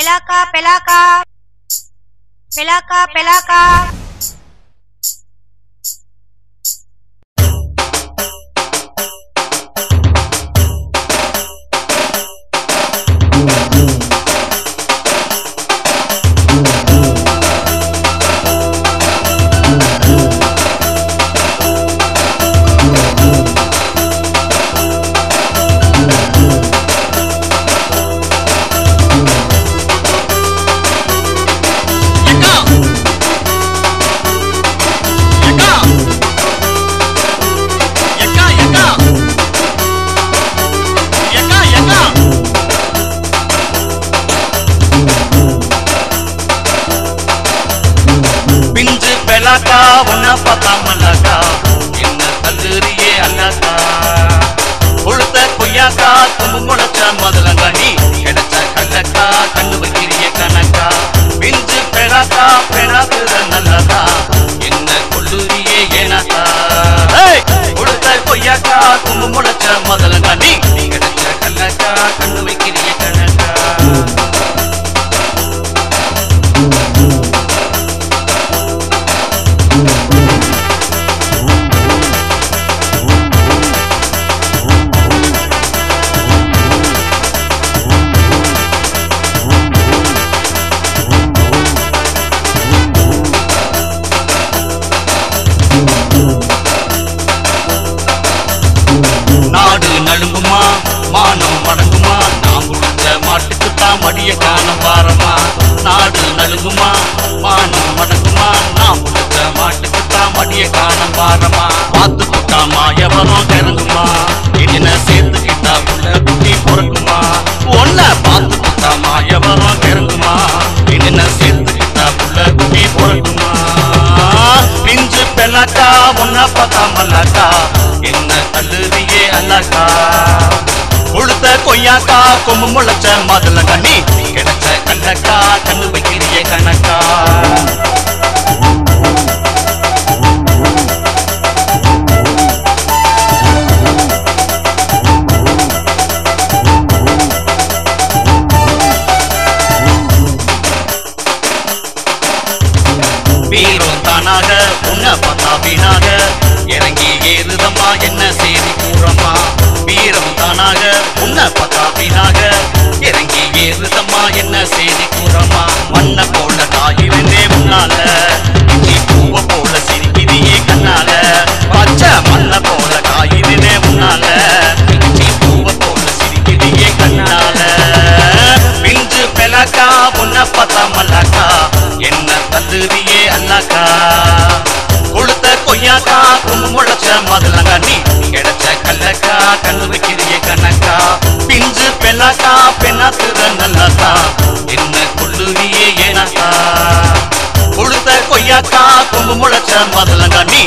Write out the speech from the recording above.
pelaka pelaka pelaka pelaka pelaka unna pata malaka enna kalluriye allaka ulta koyaka tumbu molacha madalanga ni kedacha kallaka kannu vakiriye kanaka pinju pelaka penakura nallaka enna kolluriye enaka hey ulta koyaka tumbu molacha madalanga ni kedacha kallaka kannu vakiriye kanaka நாடு நழுங்குமா மானம் மடங்குமா நாம் கொடுத்த மாட்டுக்குத்தான் மடிய காணம் பாரமா நாடு நழுங்குமா மானம் மடங்குமா நாம் கொடுத்த மாட்டுக்குத்தான் மடிய காணம் பாரமா பார்த்துக்கிட்டா மாயவரம் இறங்குமா என்ன சேர்த்துக்கிட்டா உள்ள குட்டி பொறுக்குமா ஒன்ன பார்த்துக்கிட்டா மாயவரம் இறங்குமா என்ன சேர்த்துக்கிட்டா உள்ள குட்டி பொறுக்குமா பிஞ்சு பெலக்கா ஒன்ன பார்த்தா மல்லாக்கா என்ன கல்லூரியே அல்லக்கா உளுத்த கொய்யாக்கா கொம்பு முளைச்ச மதுலங்க நீ கிடைச்ச கல்லக்கா கண்ணு வைக்கிறிய கணக்கா வீரம் தானாக உன்ன பார்த்தா வீணாக இறங்கி ஏறுதம்மா என்ன செய்தி கூறம்மா வீரம் தானாக உன்ன பார்த்தா வீணாக இறங்கி ஏறுதம்மா என்ன செய்தி கூறம்மா மண்ண போல தாயிருந்தே முன்னால இஞ்சி பூவ போல சிரிக்கிறியே கண்ணால பச்சை மண்ண போல காயிருந்தே முன்னால இஞ்சி பூவ போல சிரிக்கிறியே கண்ணால பிஞ்சு பெலக்கா உன்ன பார்த்தா மல்லாக்கா என்ன கல்லூரியே அல்லக்கா உளுத்த கொய்யாக்கா கும்பு முளைச்ச மதுலங்க நீ கிடைச்ச கல்லக்கா கண்ணு வைக்கிறிய கணக்கா பிஞ்சு பெல்லாக்கா பெண்ணாத்துற நல்லக்கா என்ன கொள்ளுவியே ஏனாக்கா உளுத்த கொய்யாக்கா கும்பு முளைச்ச மதுலங்க நீ